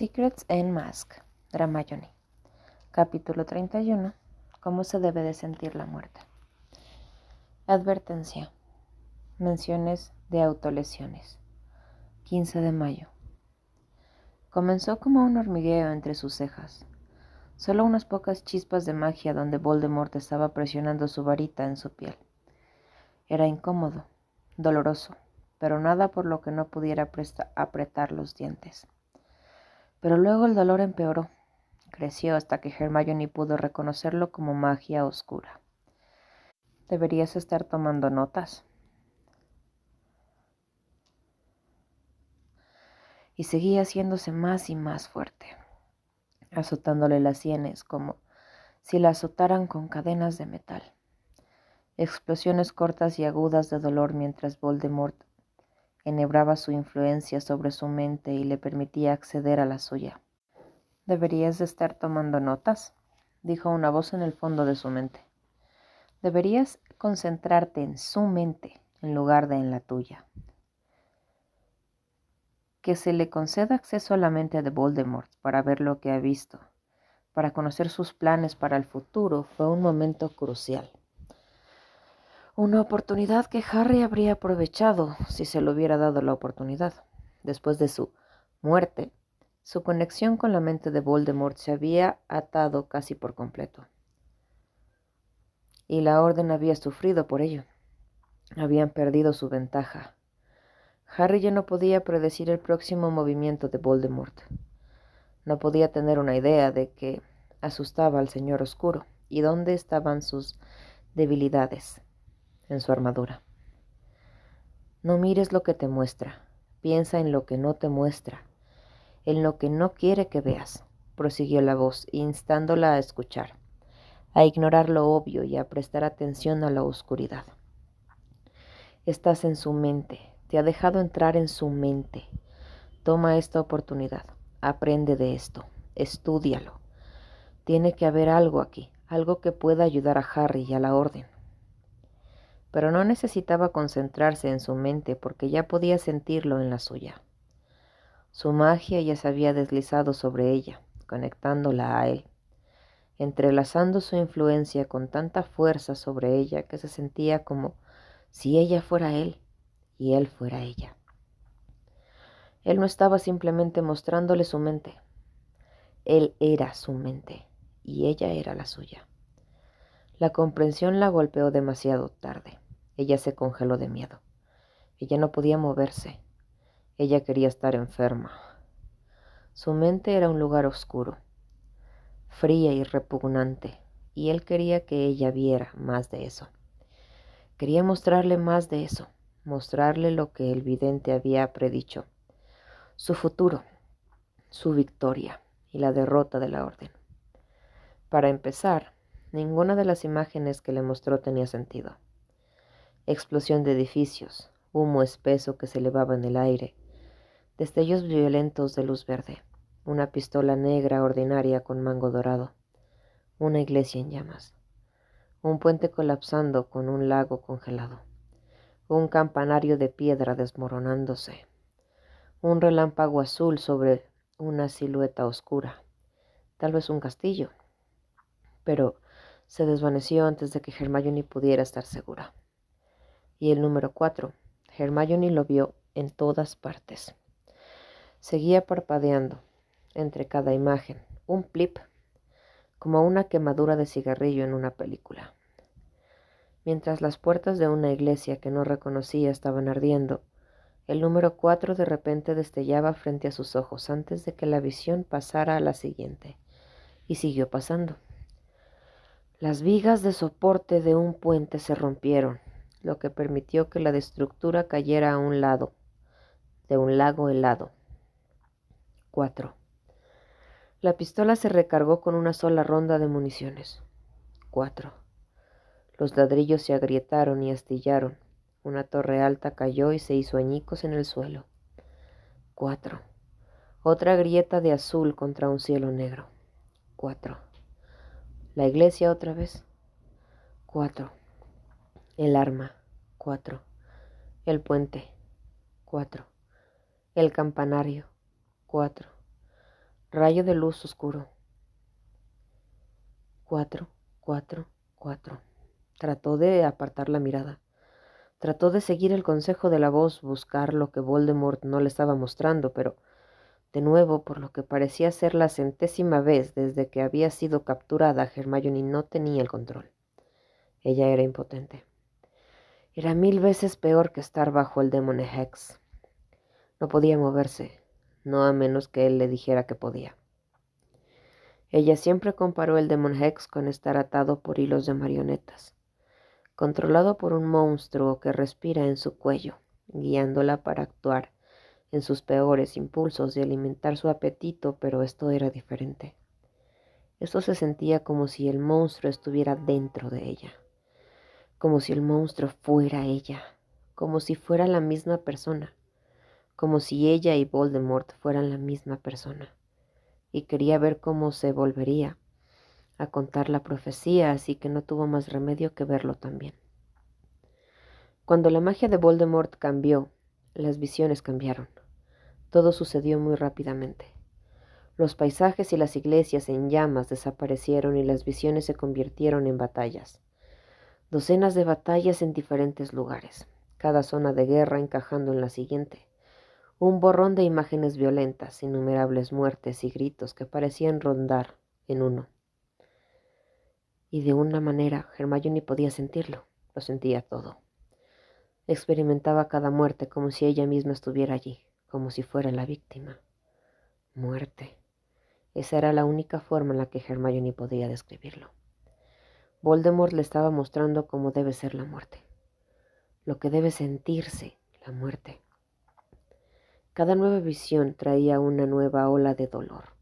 Secrets and Mask, Hermione. Capítulo 31. ¿Cómo se debe de sentir la muerte? Advertencia. Menciones de autolesiones. 15 de mayo. Comenzó como un hormigueo entre sus cejas. Solo unas pocas chispas de magia donde Voldemort estaba presionando su varita en su piel. Era incómodo, doloroso, pero nada por lo que no pudiera apretar los dientes. Pero luego el dolor empeoró. Creció hasta que Hermione pudo reconocerlo como magia oscura. Deberías estar tomando notas. Y seguía haciéndose más y más fuerte, azotándole las sienes como si la azotaran con cadenas de metal. Explosiones cortas y agudas de dolor mientras Voldemort enhebraba su influencia sobre su mente y le permitía acceder a la suya. Deberías de estar tomando notas, dijo una voz en el fondo de su mente. Deberías concentrarte en su mente en lugar de en la tuya. Que se le conceda acceso a la mente de Voldemort para ver lo que ha visto, para conocer sus planes para el futuro, fue un momento crucial. Una oportunidad que Harry habría aprovechado si se le hubiera dado la oportunidad. Después de su muerte, su conexión con la mente de Voldemort se había atado casi por completo. Y la Orden había sufrido por ello. Habían perdido su ventaja. Harry ya no podía predecir el próximo movimiento de Voldemort. No podía tener una idea de qué asustaba al Señor Oscuro y dónde estaban sus debilidades en su armadura. No mires lo que te muestra, piensa en lo que no te muestra, en lo que no quiere que veas, prosiguió la voz, instándola a escuchar, a ignorar lo obvio y a prestar atención a la oscuridad. Estás en su mente, te ha dejado entrar en su mente. Toma esta oportunidad, aprende de esto, estúdialo. Tiene que haber algo aquí, algo que pueda ayudar a Harry y a la Orden. Pero no necesitaba concentrarse en su mente porque ya podía sentirlo en la suya. Su magia ya se había deslizado sobre ella, conectándola a él, entrelazando su influencia con tanta fuerza sobre ella que se sentía como si ella fuera él y él fuera ella. Él no estaba simplemente mostrándole su mente. Él era su mente y ella era la suya. La comprensión la golpeó demasiado tarde. Ella se congeló de miedo. Ella no podía moverse. Ella quería estar enferma. Su mente era un lugar oscuro, fría y repugnante, y él quería que ella viera más de eso. Quería mostrarle más de eso, mostrarle lo que el vidente había predicho, su futuro, su victoria y la derrota de la Orden. Para empezar, ninguna de las imágenes que le mostró tenía sentido. Explosión de edificios, humo espeso que se elevaba en el aire, destellos violentos de luz verde, una pistola negra ordinaria con mango dorado, una iglesia en llamas, un puente colapsando con un lago congelado, un campanario de piedra desmoronándose, un relámpago azul sobre una silueta oscura, tal vez un castillo, pero se desvaneció antes de que Hermione pudiera estar segura. Y el número 4, Hermione lo vio en todas partes. Seguía parpadeando entre cada imagen, un plip, como una quemadura de cigarrillo en una película. Mientras las puertas de una iglesia que no reconocía estaban ardiendo, el número 4 de repente destellaba frente a sus ojos antes de que la visión pasara a la siguiente, y siguió pasando. Las vigas de soporte de un puente se rompieron, lo que permitió que la estructura cayera a un lado, de un lago helado. 4. La pistola se recargó con una sola ronda de municiones. 4. Los ladrillos se agrietaron y astillaron. Una torre alta cayó y se hizo añicos en el suelo. 4. Otra grieta de azul contra un cielo negro. 4. La iglesia otra vez. 4. El arma. 4. El puente. 4. El campanario. 4. Rayo de luz oscuro. 4, 4, 4. Trató de apartar la mirada. Trató de seguir el consejo de la voz, buscar lo que Voldemort no le estaba mostrando, pero de nuevo, por lo que parecía ser la 100ª vez desde que había sido capturada, Hermione no tenía el control. Ella era impotente. Era 1000 veces peor que estar bajo el Demon Hex. No podía moverse, no a menos que él le dijera que podía. Ella siempre comparó el Demon Hex con estar atado por hilos de marionetas, controlado por un monstruo que respira en su cuello, guiándola para actuar en sus peores impulsos y alimentar su apetito, pero esto era diferente. Esto se sentía como si el monstruo estuviera dentro de ella, como si el monstruo fuera ella, como si fuera la misma persona, como si ella y Voldemort fueran la misma persona, y quería ver cómo se volvería a contar la profecía, así que no tuvo más remedio que verlo también. Cuando la magia de Voldemort cambió, las visiones cambiaron. Todo sucedió muy rápidamente. Los paisajes y las iglesias en llamas desaparecieron y las visiones se convirtieron en batallas. Docenas de batallas en diferentes lugares, cada zona de guerra encajando en la siguiente. Un borrón de imágenes violentas, innumerables muertes y gritos que parecían rondar en uno. Y de una manera, Hermione podía sentirlo, lo sentía todo. Experimentaba cada muerte como si ella misma estuviera allí, como si fuera la víctima. Muerte. Esa era la única forma en la que Hermione podía describirlo. Voldemort le estaba mostrando cómo debe ser la muerte, lo que debe sentirse la muerte. Cada nueva visión traía una nueva ola de dolor,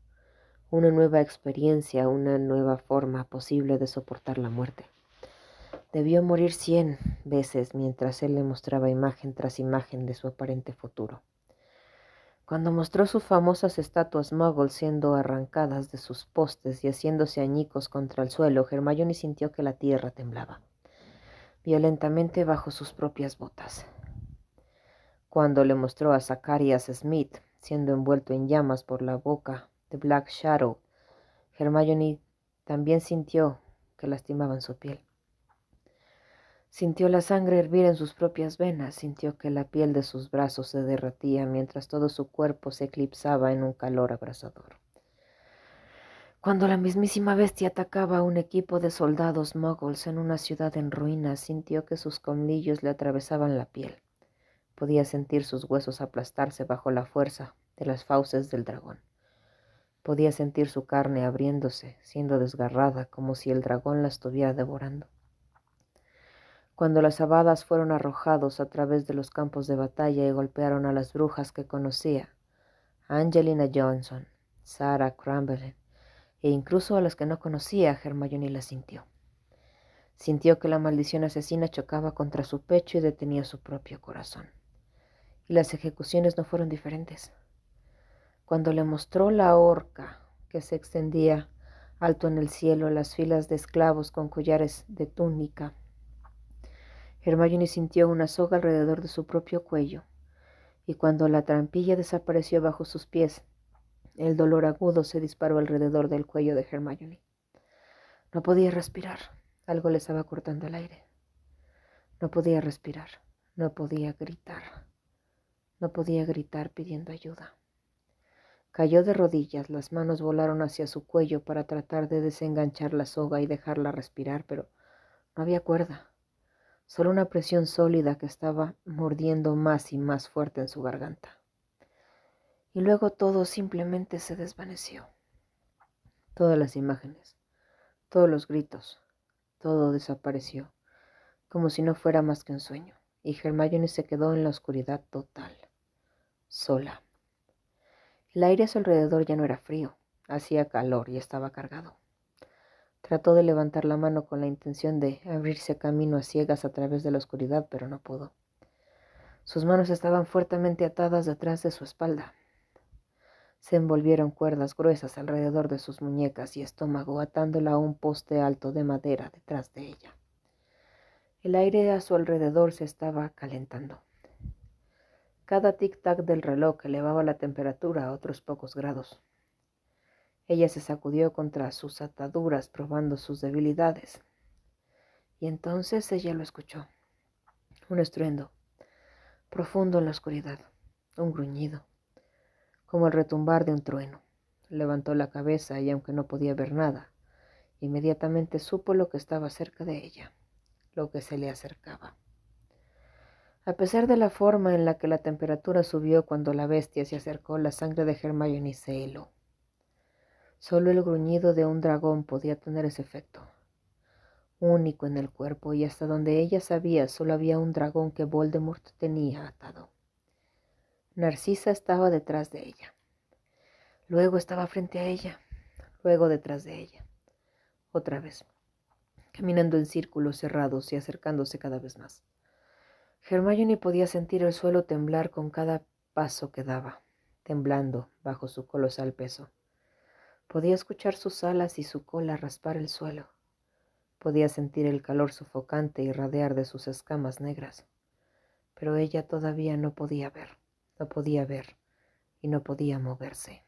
una nueva experiencia, una nueva forma posible de soportar la muerte. Debió morir 100 veces mientras él le mostraba imagen tras imagen de su aparente futuro. Cuando mostró sus famosas estatuas Muggles siendo arrancadas de sus postes y haciéndose añicos contra el suelo, Hermione sintió que la tierra temblaba, violentamente bajo sus propias botas. Cuando le mostró a Zacharias Smith siendo envuelto en llamas por la boca de Black Shadow, Hermione también sintió que lastimaban su piel. Sintió la sangre hervir en sus propias venas, sintió que la piel de sus brazos se derretía mientras todo su cuerpo se eclipsaba en un calor abrasador. Cuando la mismísima bestia atacaba a un equipo de soldados muggles en una ciudad en ruinas, sintió que sus colmillos le atravesaban la piel. Podía sentir sus huesos aplastarse bajo la fuerza de las fauces del dragón. Podía sentir su carne abriéndose, siendo desgarrada, como si el dragón la estuviera devorando. Cuando las habadas fueron arrojados a través de los campos de batalla y golpearon a las brujas que conocía, a Angelina Johnson, Sarah Cranberry, e incluso a las que no conocía, Hermione las sintió. Sintió que la maldición asesina chocaba contra su pecho y detenía su propio corazón. Y las ejecuciones no fueron diferentes. Cuando le mostró la horca que se extendía alto en el cielo, las filas de esclavos con collares de túnica, Hermione sintió una soga alrededor de su propio cuello, y cuando la trampilla desapareció bajo sus pies, el dolor agudo se disparó alrededor del cuello de Hermione. No podía respirar, algo le estaba cortando el aire. No podía respirar, no podía gritar pidiendo ayuda. Cayó de rodillas, las manos volaron hacia su cuello para tratar de desenganchar la soga y dejarla respirar, pero no había cuerda. Solo una presión sólida que estaba mordiendo más y más fuerte en su garganta. Y luego todo simplemente se desvaneció. Todas las imágenes, todos los gritos, todo desapareció, como si no fuera más que un sueño. Y Hermione se quedó en la oscuridad total, sola. El aire a su alrededor ya no era frío, hacía calor y estaba cargado. Trató de levantar la mano con la intención de abrirse camino a ciegas a través de la oscuridad, pero no pudo. Sus manos estaban fuertemente atadas detrás de su espalda. Se envolvieron cuerdas gruesas alrededor de sus muñecas y estómago, atándola a un poste alto de madera detrás de ella. El aire a su alrededor se estaba calentando. Cada tic-tac del reloj elevaba la temperatura a otros pocos grados. Ella se sacudió contra sus ataduras, probando sus debilidades. Y entonces ella lo escuchó. Un estruendo, profundo en la oscuridad, un gruñido, como el retumbar de un trueno. Levantó la cabeza y aunque no podía ver nada, inmediatamente supo lo que estaba cerca de ella, lo que se le acercaba. A pesar de la forma en la que la temperatura subió cuando la bestia se acercó, la sangre de Hermione se heló. Solo el gruñido de un dragón podía tener ese efecto, único en el cuerpo, y hasta donde ella sabía solo había un dragón que Voldemort tenía atado. Narcisa estaba detrás de ella. Luego estaba frente a ella, luego detrás de ella. Otra vez, caminando en círculos cerrados y acercándose cada vez más. Hermione podía sentir el suelo temblar con cada paso que daba, temblando bajo su colosal peso. Podía escuchar sus alas y su cola raspar el suelo. Podía sentir el calor sofocante irradiar de sus escamas negras. Pero ella todavía no podía ver y no podía moverse.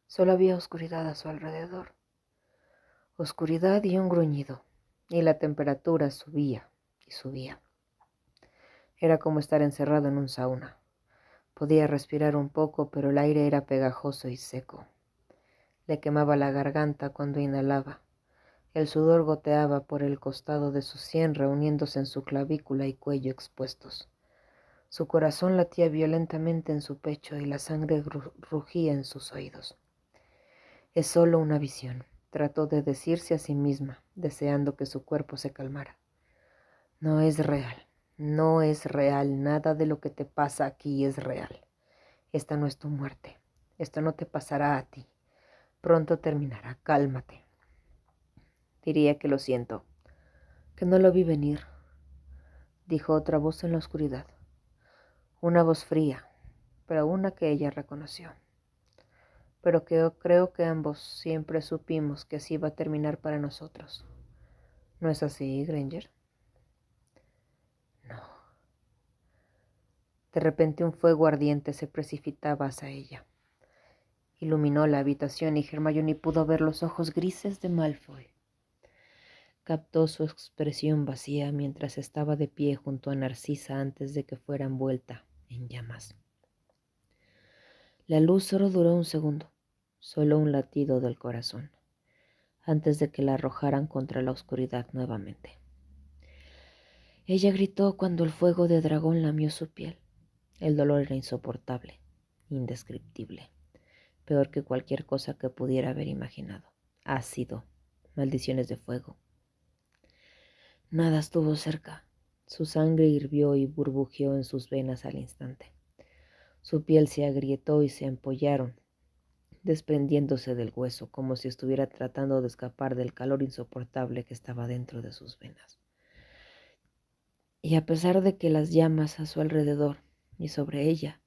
Solo había oscuridad a su alrededor. Oscuridad y un gruñido, y la temperatura subía y subía. Era como estar encerrado en un sauna. Podía respirar un poco, pero el aire era pegajoso y seco. Le quemaba la garganta cuando inhalaba. El sudor goteaba por el costado de su sien, reuniéndose en su clavícula y cuello expuestos. Su corazón latía violentamente en su pecho y la sangre rugía en sus oídos. Es solo una visión, trató de decirse a sí misma, deseando que su cuerpo se calmara. No es real, no es real, nada de lo que te pasa aquí es real. Esta no es tu muerte, esto no te pasará a ti. Pronto terminará, cálmate. Diría que lo siento, que no lo vi venir, dijo otra voz en la oscuridad. Una voz fría, pero una que ella reconoció. Pero que creo que ambos siempre supimos que así iba a terminar para nosotros. ¿No es así, Granger? No. De repente un fuego ardiente se precipitaba hacia ella. Iluminó la habitación y Hermione pudo ver los ojos grises de Malfoy. Captó su expresión vacía mientras estaba de pie junto a Narcisa antes de que fuera envuelta en llamas. La luz solo duró un segundo, solo un latido del corazón, antes de que la arrojaran contra la oscuridad nuevamente. Ella gritó cuando el fuego de dragón lamió su piel. El dolor era insoportable, indescriptible, peor que cualquier cosa que pudiera haber imaginado. Ácido, maldiciones de fuego. Nada estuvo cerca. Su sangre hirvió y burbujeó en sus venas al instante. Su piel se agrietó y se empollaron, desprendiéndose del hueso, como si estuviera tratando de escapar del calor insoportable que estaba dentro de sus venas. Y a pesar de que las llamas a su alrededor y sobre ella,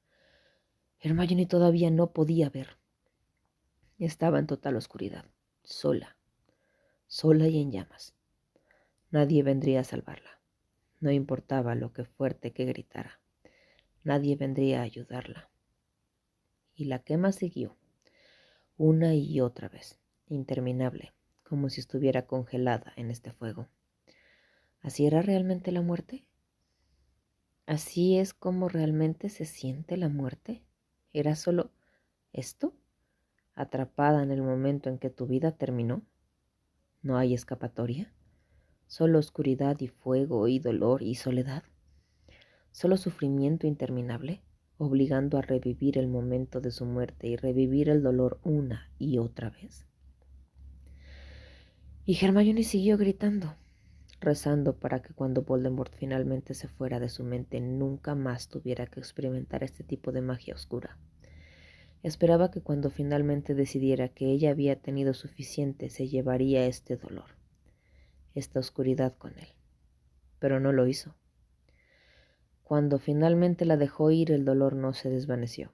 Hermione todavía no podía ver. Estaba en total oscuridad, sola y en llamas. Nadie vendría a salvarla. No importaba lo que fuerte que gritara. Nadie vendría a ayudarla. Y la quema siguió, una y otra vez, interminable, como si estuviera congelada en este fuego. ¿Así era realmente la muerte? ¿Así es como realmente se siente la muerte? ¿Era solo esto? ¿Atrapada en el momento en que tu vida terminó? ¿No hay escapatoria? ¿Solo oscuridad y fuego y dolor y soledad? ¿Solo sufrimiento interminable, obligando a revivir el momento de su muerte y revivir el dolor una y otra vez? Y Hermione siguió gritando, rezando para que cuando Voldemort finalmente se fuera de su mente nunca más tuviera que experimentar este tipo de magia oscura. Esperaba que cuando finalmente decidiera que ella había tenido suficiente se llevaría este dolor, esta oscuridad con él. Pero no lo hizo. Cuando finalmente la dejó ir, el dolor no se desvaneció.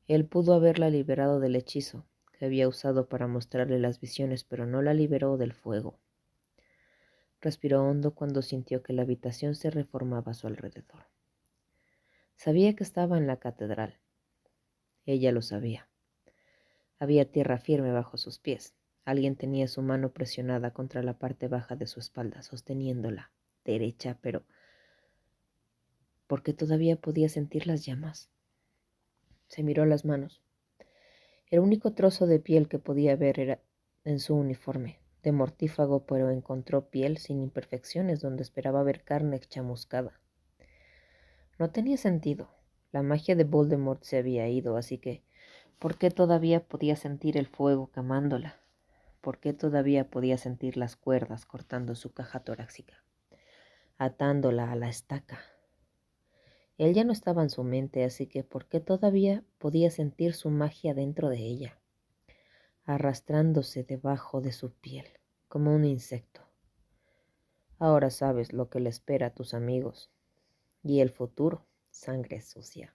Él pudo haberla liberado del hechizo que había usado para mostrarle las visiones, pero no la liberó del fuego. Respiró hondo cuando sintió que la habitación se reformaba a su alrededor. Sabía que estaba en la catedral. Ella lo sabía. Había tierra firme bajo sus pies. Alguien tenía su mano presionada contra la parte baja de su espalda, sosteniéndola derecha, pero ¿por qué todavía podía sentir las llamas? Se miró las manos. El único trozo de piel que podía ver era en su uniforme, de mortífago, pero encontró piel sin imperfecciones donde esperaba ver carne chamuscada. No tenía sentido. La magia de Voldemort se había ido, así que ¿por qué todavía podía sentir el fuego quemándola? ¿Por qué todavía podía sentir las cuerdas cortando su caja torácica, atándola a la estaca? Él ya no estaba en su mente, así que ¿por qué todavía podía sentir su magia dentro de ella, arrastrándose debajo de su piel, como un insecto? Ahora sabes lo que le espera a tus amigos. Y el futuro, sangre sucia.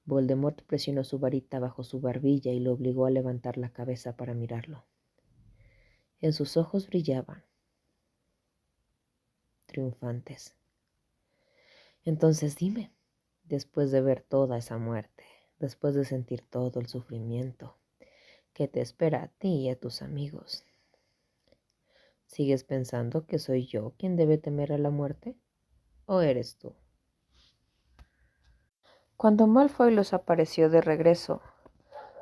Voldemort presionó su varita bajo su barbilla y lo obligó a levantar la cabeza para mirarlo. En sus ojos brillaban, triunfantes. Entonces dime, después de ver toda esa muerte, después de sentir todo el sufrimiento, ¿qué te espera a ti y a tus amigos? ¿Sigues pensando que soy yo quien debe temer a la muerte? ¿O eres tú? Cuando Malfoy los apareció de regreso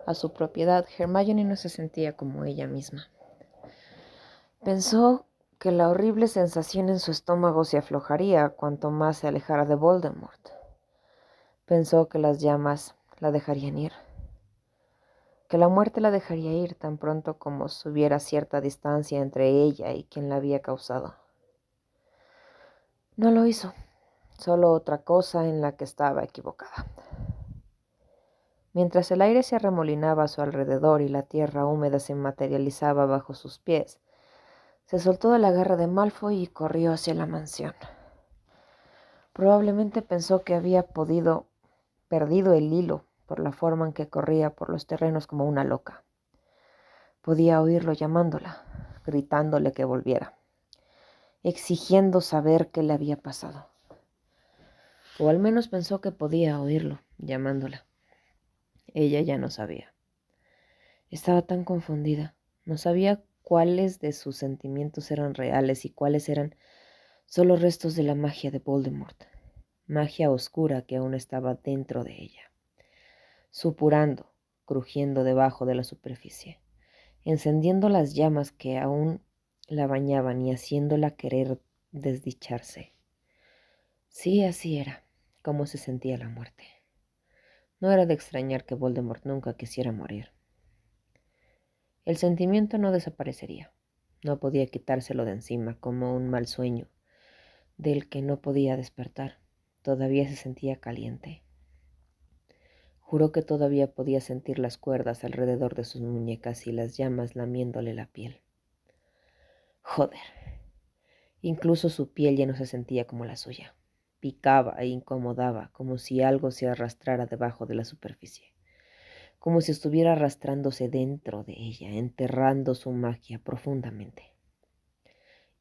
a su propiedad, Hermione no se sentía como ella misma. Pensó que la horrible sensación en su estómago se aflojaría cuanto más se alejara de Voldemort. Pensó que las llamas la dejarían ir, que la muerte la dejaría ir tan pronto como hubiera cierta distancia entre ella y quien la había causado. No lo hizo, solo otra cosa en la que estaba equivocada. Mientras el aire se arremolinaba a su alrededor y la tierra húmeda se materializaba bajo sus pies, se soltó de la garra de Malfoy y corrió hacia la mansión. Probablemente pensó que había perdido el hilo por la forma en que corría por los terrenos como una loca. Podía oírlo llamándola, gritándole que volviera, exigiendo saber qué le había pasado. O al menos pensó que podía oírlo llamándola. Ella ya no sabía. Estaba tan confundida. No sabía cuáles de sus sentimientos eran reales y cuáles eran solo restos de la magia de Voldemort. Magia oscura que aún estaba dentro de ella, supurando, crujiendo debajo de la superficie, encendiendo las llamas que aún la bañaban y haciéndola querer desdicharse. Sí, así era como se sentía la muerte. No era de extrañar que Voldemort nunca quisiera morir. El sentimiento no desaparecería. No podía quitárselo de encima como un mal sueño del que no podía despertar. Todavía se sentía caliente. Juró que todavía podía sentir las cuerdas alrededor de sus muñecas y las llamas lamiéndole la piel. Joder. Incluso su piel ya no se sentía como la suya. Picaba e incomodaba, como si algo se arrastrara debajo de la superficie, como si estuviera arrastrándose dentro de ella, enterrando su magia profundamente.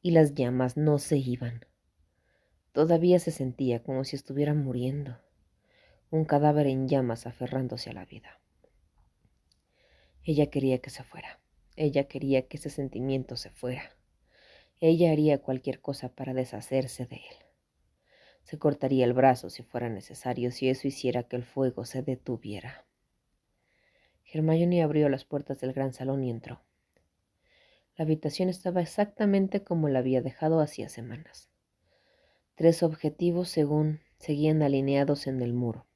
Y las llamas no se iban. Todavía se sentía como si estuviera muriendo, un cadáver en llamas aferrándose a la vida. Ella quería que se fuera. Ella quería que ese sentimiento se fuera. Ella haría cualquier cosa para deshacerse de él. Se cortaría el brazo si fuera necesario, si eso hiciera que el fuego se detuviera. Hermione abrió las puertas del gran salón y entró. La habitación estaba exactamente como la había dejado hacía semanas. 3 objetivos seguían alineados en el muro,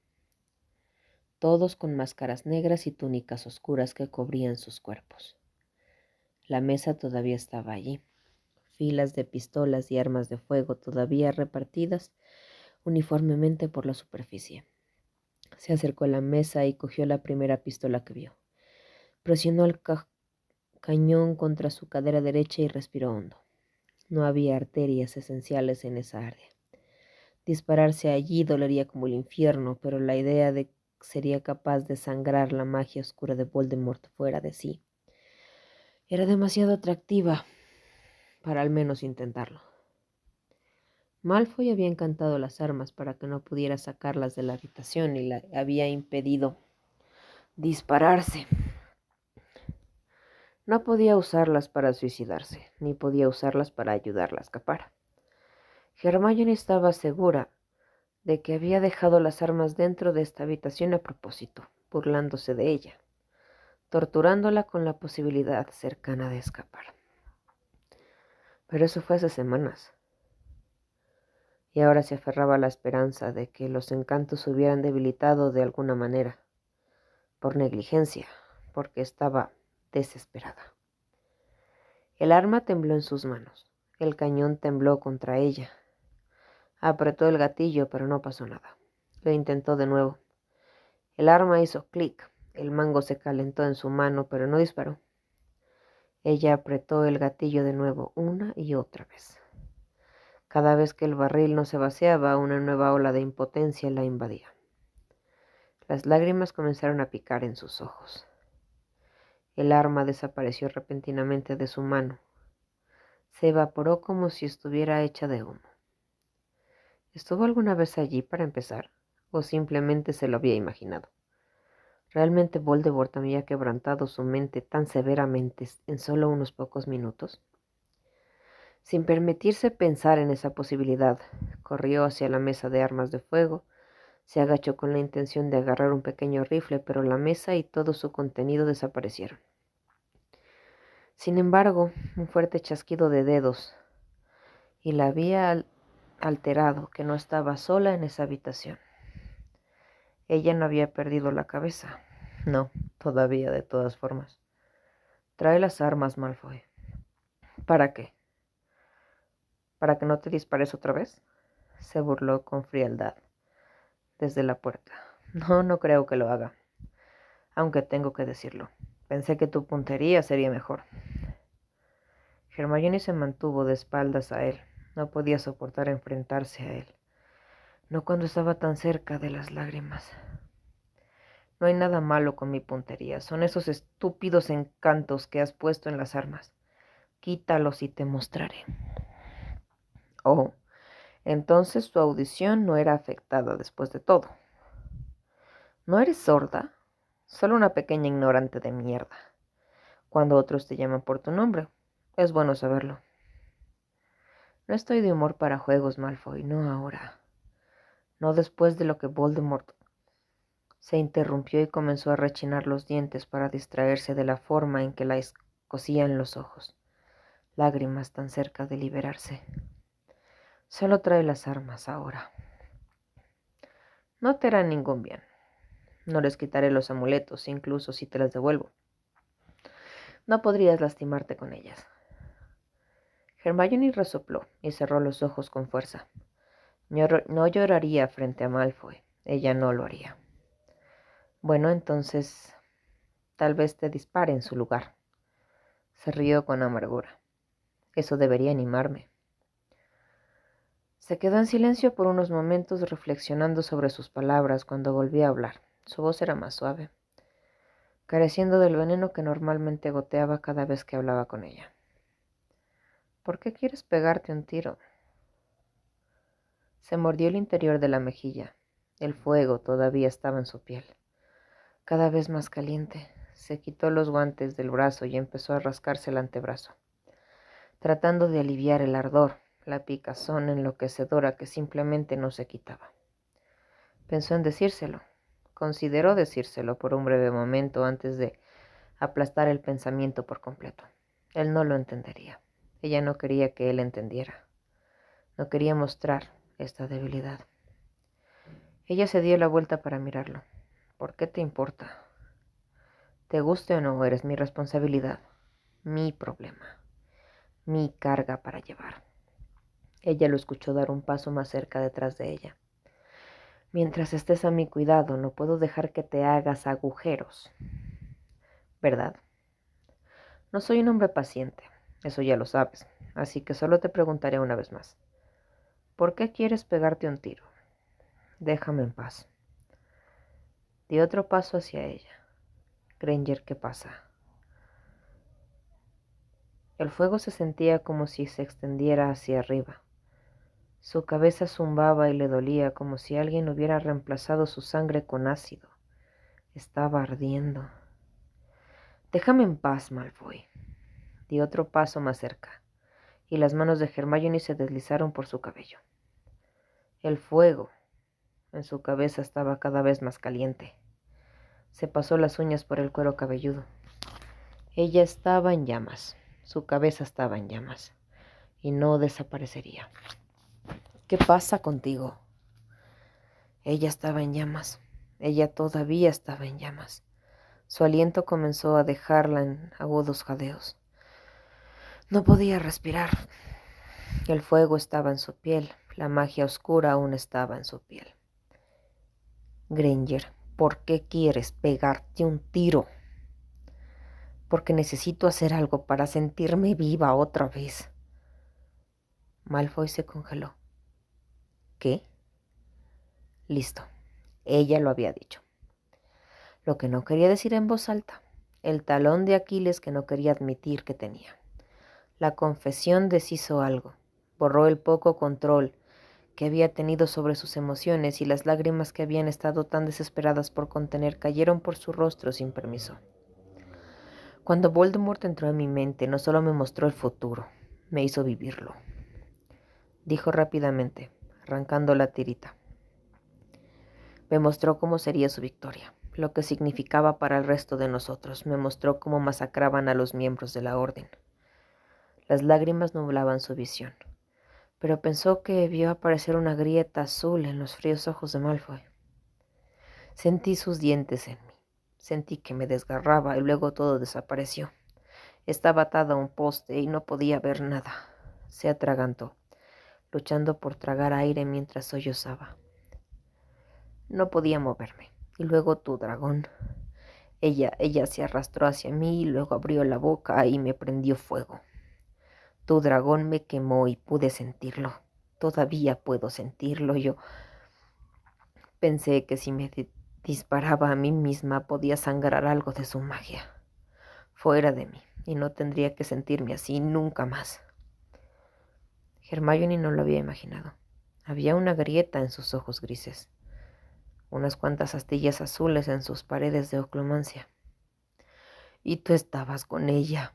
todos con máscaras negras y túnicas oscuras que cubrían sus cuerpos. La mesa todavía estaba allí, filas de pistolas y armas de fuego todavía repartidas uniformemente por la superficie. Se acercó a la mesa y cogió la primera pistola que vio. Presionó el cañón contra su cadera derecha y respiró hondo. No había arterias esenciales en esa área. Dispararse allí dolería como el infierno, pero la idea de que sería capaz de sangrar la magia oscura de Voldemort fuera de sí era demasiado atractiva para al menos intentarlo. Malfoy había encantado las armas para que no pudiera sacarlas de la habitación y la había impedido dispararse. No podía usarlas para suicidarse, ni podía usarlas para ayudarla a escapar. Hermione estaba segura de que había dejado las armas dentro de esta habitación a propósito, burlándose de ella, torturándola con la posibilidad cercana de escapar. Pero eso fue hace semanas. Y ahora se aferraba a la esperanza de que los encantos se hubieran debilitado de alguna manera, por negligencia, porque estaba desesperada. El arma tembló en sus manos. El cañón tembló contra ella. Apretó el gatillo, pero no pasó nada. Lo intentó de nuevo. El arma hizo clic. El mango se calentó en su mano, pero no disparó. Ella apretó el gatillo de nuevo, una y otra vez. Cada vez que el barril no se vaciaba, una nueva ola de impotencia la invadía. Las lágrimas comenzaron a picar en sus ojos. El arma desapareció repentinamente de su mano. Se evaporó como si estuviera hecha de humo. ¿Estuvo alguna vez allí para empezar? ¿O simplemente se lo había imaginado? ¿Realmente Voldemort había quebrantado su mente tan severamente en solo unos pocos minutos? Sin permitirse pensar en esa posibilidad, corrió hacia la mesa de armas de fuego, se agachó con la intención de agarrar un pequeño rifle, pero la mesa y todo su contenido desaparecieron. Sin embargo, un fuerte chasquido de dedos y la había alterado que no estaba sola en esa habitación. Ella no había perdido la cabeza. No, todavía, de todas formas. Trae las armas, Malfoy. ¿Para qué? ¿Para que no te dispares otra vez? Se burló con frialdad desde la puerta. No, no creo que lo haga. Aunque tengo que decirlo. Pensé que tu puntería sería mejor. Hermione se mantuvo de espaldas a él. No podía soportar enfrentarse a él. No cuando estaba tan cerca de las lágrimas. No hay nada malo con mi puntería. Son esos estúpidos encantos que has puesto en las armas. Quítalos y te mostraré. Oh, entonces tu audición no era afectada después de todo. ¿No eres sorda? Solo una pequeña ignorante de mierda. Cuando otros te llaman por tu nombre, es bueno saberlo. No estoy de humor para juegos, Malfoy, no ahora. No después de lo que Voldemort... Se interrumpió y comenzó a rechinar los dientes para distraerse de la forma en que la escocían los ojos. Lágrimas tan cerca de liberarse. Solo trae las armas ahora. No te harán ningún bien. No les quitaré los amuletos, incluso si te las devuelvo. No podrías lastimarte con ellas. Hermione resopló y cerró los ojos con fuerza. No lloraría frente a Malfoy. Ella no lo haría. Bueno, entonces, tal vez te dispare en su lugar. Se rió con amargura. Eso debería animarme. Se quedó en silencio por unos momentos reflexionando sobre sus palabras cuando volvió a hablar. Su voz era más suave, careciendo del veneno que normalmente goteaba cada vez que hablaba con ella. ¿Por qué quieres pegarte un tiro? Se mordió el interior de la mejilla. El fuego todavía estaba en su piel, cada vez más caliente. Se quitó los guantes del brazo y empezó a rascarse el antebrazo, tratando de aliviar el ardor, la picazón enloquecedora que simplemente no se quitaba. Pensó en decírselo. Consideró decírselo por un breve momento antes de aplastar el pensamiento por completo. Él no lo entendería. Ella no quería que él entendiera. No quería mostrar esta debilidad. Ella se dio la vuelta para mirarlo. ¿Por qué te importa? Te guste o no, eres mi responsabilidad, mi problema, mi carga para llevar. Ella lo escuchó dar un paso más cerca detrás de ella. Mientras estés a mi cuidado, no puedo dejar que te hagas agujeros, ¿verdad? No soy un hombre paciente, eso ya lo sabes, así que solo te preguntaré una vez más. ¿Por qué quieres pegarte un tiro? Déjame en paz. Di otro paso hacia ella. Granger, ¿qué pasa? El fuego se sentía como si se extendiera hacia arriba. Su cabeza zumbaba y le dolía como si alguien hubiera reemplazado su sangre con ácido. Estaba ardiendo. «Déjame en paz, Malfoy». Di otro paso más cerca, y las manos de Hermione se deslizaron por su cabello. El fuego en su cabeza estaba cada vez más caliente. Se pasó las uñas por el cuero cabelludo. Ella estaba en llamas. Su cabeza estaba en llamas. Y no desaparecería. «¿Qué pasa contigo?» Ella estaba en llamas. Ella todavía estaba en llamas. Su aliento comenzó a dejarla en agudos jadeos. No podía respirar. El fuego estaba en su piel. La magia oscura aún estaba en su piel. «Granger, ¿por qué quieres pegarte un tiro?» «Porque necesito hacer algo para sentirme viva otra vez». Malfoy se congeló. ¿Qué? Listo. Ella lo había dicho. Lo que no quería decir en voz alta. El talón de Aquiles que no quería admitir que tenía. La confesión deshizo algo. Borró el poco control que había tenido sobre sus emociones, y las lágrimas que habían estado tan desesperadas por contener cayeron por su rostro sin permiso. Cuando Voldemort entró en mi mente, no solo me mostró el futuro, me hizo vivirlo. Dijo rápidamente, arrancando la tirita. Me mostró cómo sería su victoria, lo que significaba para el resto de nosotros. Me mostró cómo masacraban a los miembros de la orden. Las lágrimas nublaban su visión, pero pensó que vio aparecer una grieta azul en los fríos ojos de Malfoy. Sentí sus dientes en mí. Sentí que me desgarraba y luego todo desapareció. Estaba atada a un poste y no podía ver nada. Se atragantó, luchando por tragar aire mientras sollozaba. No podía moverme. Y luego tu dragón. Ella se arrastró hacia mí y luego abrió la boca y me prendió fuego. Tu dragón me quemó y pude sentirlo. Todavía puedo sentirlo. Yo pensé que si me disparaba a mí misma podía sangrar algo de su magia fuera de mí y no tendría que sentirme así nunca más. Hermione no lo había imaginado. Había una grieta en sus ojos grises, unas cuantas astillas azules en sus paredes de oclumancia. «Y tú estabas con ella»,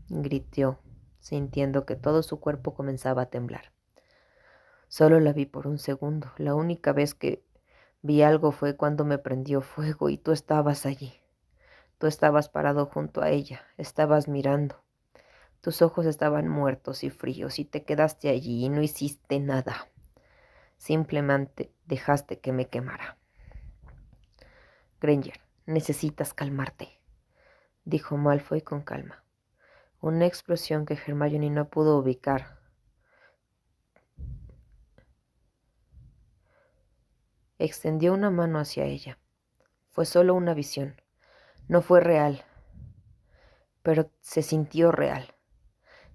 gritó, sintiendo que todo su cuerpo comenzaba a temblar. «Solo la vi por un segundo. La única vez que vi algo fue cuando me prendió fuego y tú estabas allí. Tú estabas parado junto a ella, estabas mirando. Tus ojos estaban muertos y fríos y te quedaste allí y no hiciste nada. Simplemente dejaste que me quemara». «Granger, necesitas calmarte», dijo Malfoy con calma. Una explosión que Hermione no pudo ubicar. Extendió una mano hacia ella. Fue solo una visión. No fue real, pero se sintió real.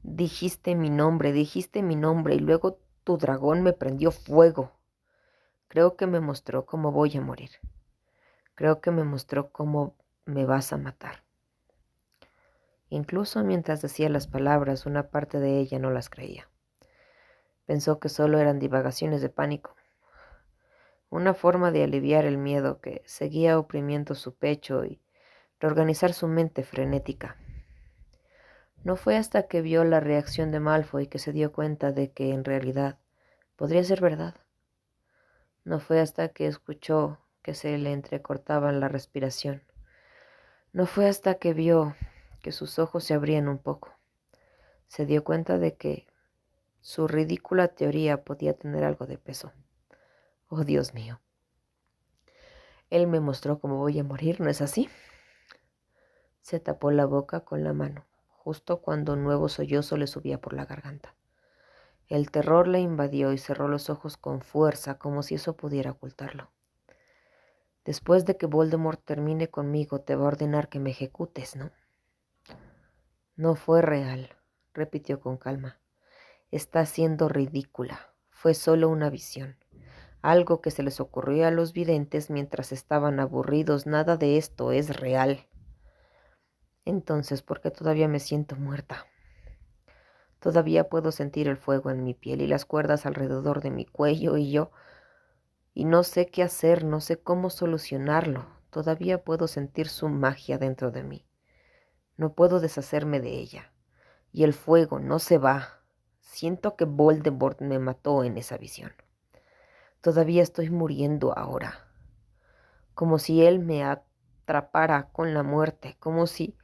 Dijiste mi nombre y luego tu dragón me prendió fuego. Creo que me mostró cómo voy a morir. Creo que me mostró cómo me vas a matar. Incluso mientras decía las palabras, una parte de ella no las creía. Pensó que solo eran divagaciones de pánico. Una forma de aliviar el miedo que seguía oprimiendo su pecho y reorganizar su mente frenética. No fue hasta que vio la reacción de Malfoy que se dio cuenta de que en realidad podría ser verdad. No fue hasta que escuchó que se le entrecortaba la respiración. No fue hasta que vio que sus ojos se abrían un poco. Se dio cuenta de que su ridícula teoría podía tener algo de peso. Oh, Dios mío. Él me mostró cómo voy a morir, ¿no es así? Se tapó la boca con la mano, justo cuando un nuevo sollozo le subía por la garganta. El terror le invadió y cerró los ojos con fuerza, como si eso pudiera ocultarlo. «Después de que Voldemort termine conmigo, te va a ordenar que me ejecutes, ¿no?» «No fue real», repitió con calma. «Está siendo ridícula. Fue solo una visión. Algo que se les ocurrió a los videntes mientras estaban aburridos. Nada de esto es real». «Entonces, ¿por qué todavía me siento muerta? Todavía puedo sentir el fuego en mi piel y las cuerdas alrededor de mi cuello y no sé qué hacer, no sé cómo solucionarlo. Todavía puedo sentir su magia dentro de mí. No puedo deshacerme de ella. Y el fuego no se va. Siento que Voldemort me mató en esa visión. Todavía estoy muriendo ahora. Como si él me atrapara con la muerte. Como si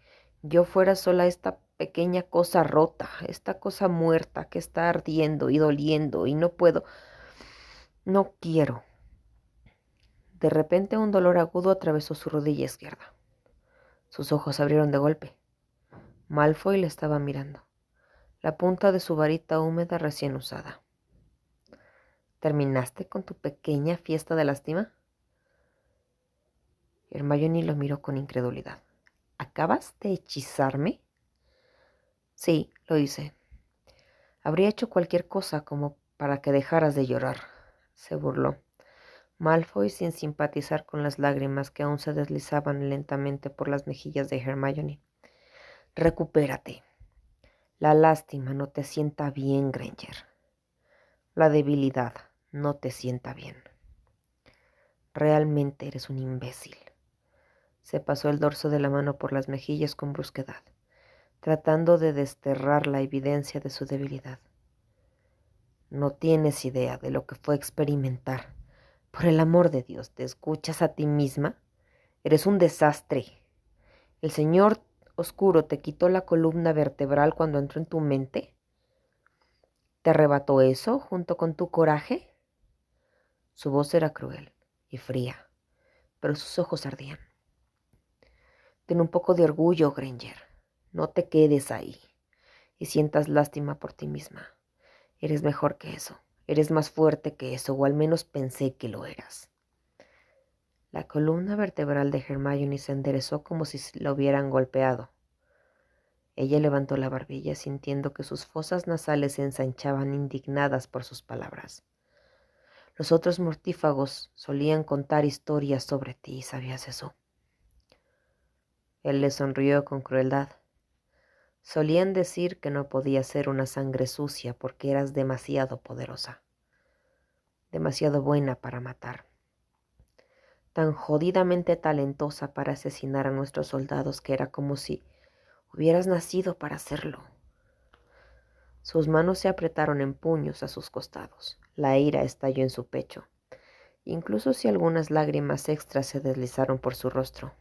yo fuera sola esta pequeña cosa rota. Esta cosa muerta que está ardiendo y doliendo y no puedo. No quiero. De repente un dolor agudo atravesó su rodilla izquierda. Sus ojos se abrieron de golpe. Malfoy le estaba mirando. La punta de su varita húmeda recién usada. ¿Terminaste con tu pequeña fiesta de lástima? Hermione lo miró con incredulidad. ¿Acabas de hechizarme? Sí, lo hice. Habría hecho cualquier cosa como para que dejaras de llorar, se burló Malfoy sin simpatizar con las lágrimas que aún se deslizaban lentamente por las mejillas de Hermione. Recupérate. La lástima no te sienta bien, Granger. La debilidad no te sienta bien. Realmente eres un imbécil. Se pasó el dorso de la mano por las mejillas con brusquedad, tratando de desterrar la evidencia de su debilidad. No tienes idea de lo que fue experimentar. Por el amor de Dios, ¿te escuchas a ti misma? Eres un desastre. ¿El señor oscuro te quitó la columna vertebral cuando entró en tu mente? ¿Te arrebató eso junto con tu coraje? Su voz era cruel y fría, pero sus ojos ardían. Ten un poco de orgullo, Granger. No te quedes ahí y sientas lástima por ti misma. Eres mejor que eso. Eres más fuerte que eso, o al menos pensé que lo eras. La columna vertebral de Hermione se enderezó como si la hubieran golpeado. Ella levantó la barbilla sintiendo que sus fosas nasales se ensanchaban indignadas por sus palabras. Los otros mortífagos solían contar historias sobre ti, ¿sabías eso? Él le sonrió con crueldad. Solían decir que no podías ser una sangre sucia porque eras demasiado poderosa, demasiado buena para matar, tan jodidamente talentosa para asesinar a nuestros soldados que era como si hubieras nacido para hacerlo. Sus manos se apretaron en puños a sus costados. La ira estalló en su pecho, incluso si algunas lágrimas extras se deslizaron por su rostro.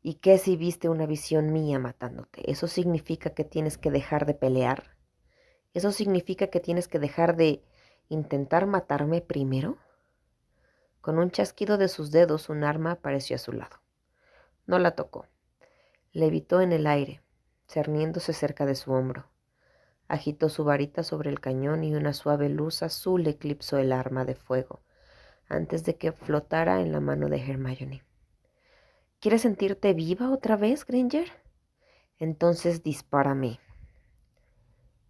¿Y qué si viste una visión mía matándote? ¿Eso significa que tienes que dejar de pelear? ¿Eso significa que tienes que dejar de intentar matarme primero? Con un chasquido de sus dedos, un arma apareció a su lado. No la tocó. Levitó en el aire, cerniéndose cerca de su hombro. Agitó su varita sobre el cañón y una suave luz azul eclipsó el arma de fuego antes de que flotara en la mano de Hermione. ¿Quieres sentirte viva otra vez, Granger? Entonces dispárame.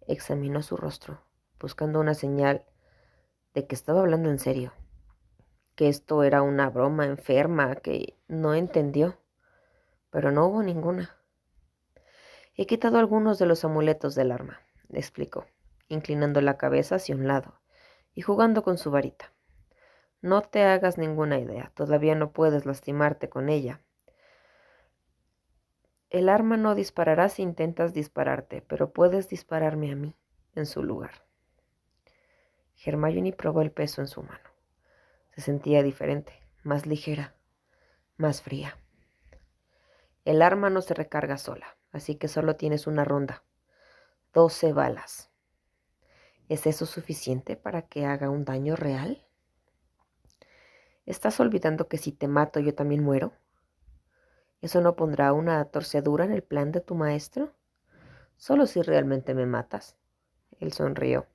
Examinó su rostro, buscando una señal de que estaba hablando en serio, que esto era una broma enferma que no entendió, pero no hubo ninguna. He quitado algunos de los amuletos del arma, le explicó, inclinando la cabeza hacia un lado y jugando con su varita. No te hagas ninguna idea, todavía no puedes lastimarte con ella. El arma no disparará si intentas dispararte, pero puedes dispararme a mí, en su lugar. Hermione probó el peso en su mano. Se sentía diferente, más ligera, más fría. El arma no se recarga sola, así que solo tienes una ronda. 12 balas. ¿Es eso suficiente para que haga un daño real? ¿Estás olvidando que si te mato yo también muero? ¿Eso no pondrá una torcedura en el plan de tu maestro? Solo si realmente me matas. Él sonrió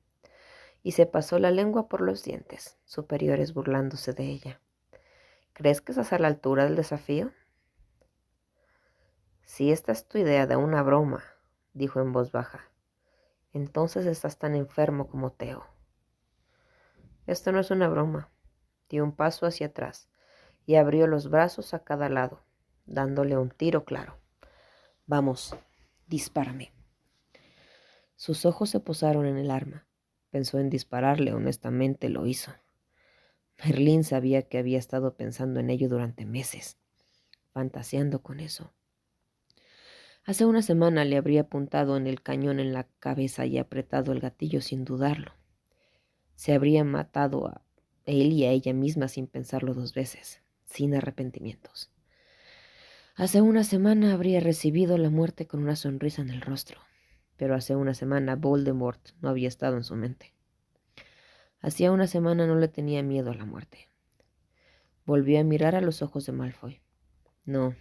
y se pasó la lengua por los dientes superiores burlándose de ella. ¿Crees que estás a la altura del desafío? Si esta es tu idea de una broma, dijo en voz baja, entonces estás tan enfermo como Theo. Esto no es una broma. Dio un paso hacia atrás y abrió los brazos a cada lado, dándole un tiro claro. Vamos, dispárame. Sus ojos se posaron en el arma. Pensó en dispararle, honestamente lo hizo. Merlín sabía que había estado pensando en ello durante meses, fantaseando con eso. Hace una semana le habría apuntado en el cañón en la cabeza y apretado el gatillo sin dudarlo. Se habría matado a él y a ella misma sin pensarlo dos veces, sin arrepentimientos. Hace una semana habría recibido la muerte con una sonrisa en el rostro, pero hace una semana Voldemort no había estado en su mente. Hacía una semana no le tenía miedo a la muerte. Volvió a mirar a los ojos de Malfoy. No.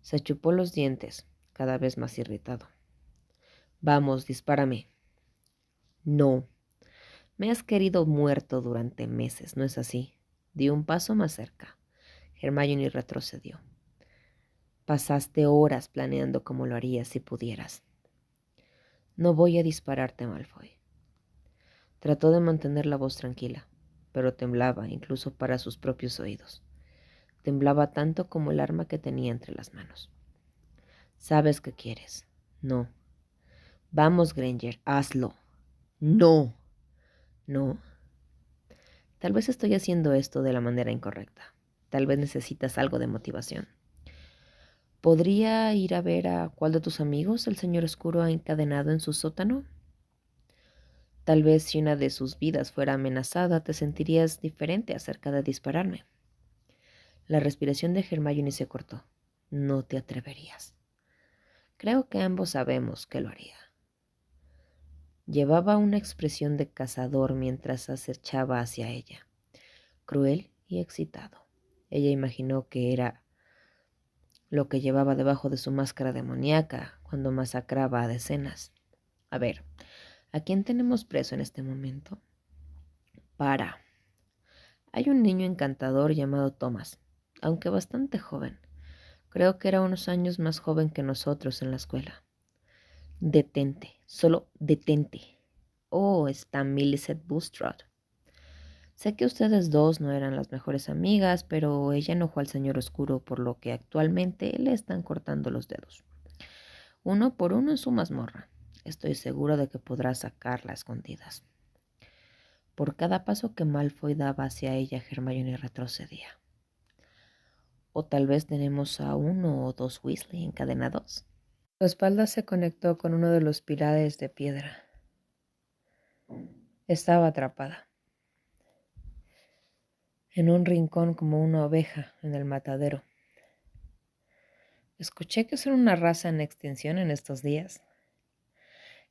Se chupó los dientes, cada vez más irritado. Vamos, dispárame. No. Me has querido muerto durante meses, ¿no es así? Dio un paso más cerca. Hermione retrocedió. Pasaste horas planeando cómo lo harías si pudieras. No voy a dispararte, Malfoy. Trató de mantener la voz tranquila, pero temblaba incluso para sus propios oídos. Temblaba tanto como el arma que tenía entre las manos. Sabes que quieres. No. Vamos, Granger, hazlo. No. No. Tal vez estoy haciendo esto de la manera incorrecta. Tal vez necesitas algo de motivación. ¿Podría ir a ver a cuál de tus amigos el señor oscuro ha encadenado en su sótano? Tal vez si una de sus vidas fuera amenazada, te sentirías diferente acerca de dispararme. La respiración de Hermione se cortó. No te atreverías. Creo que ambos sabemos que lo haría. Llevaba una expresión de cazador mientras acechaba hacia ella, cruel y excitado. Ella imaginó que era lo que llevaba debajo de su máscara demoníaca cuando masacraba a decenas. A ver, ¿a quién tenemos preso en este momento? Hay un niño encantador llamado Thomas, aunque bastante joven. Creo que era unos años más joven que nosotros en la escuela. Detente, solo detente. Oh, está Millicent Bulstrode. Sé que ustedes dos no eran las mejores amigas, pero ella enojó al señor oscuro, por lo que actualmente le están cortando los dedos. Uno por uno en su mazmorra. Estoy seguro de que podrá sacarla a escondidas. Por cada paso que Malfoy daba hacia ella, Hermione retrocedía. O tal vez tenemos a uno o dos Weasley encadenados. Su espalda se conectó con uno de los pilares de piedra. Estaba atrapada en un rincón como una oveja en el matadero. Escuché que son una raza en extinción en estos días.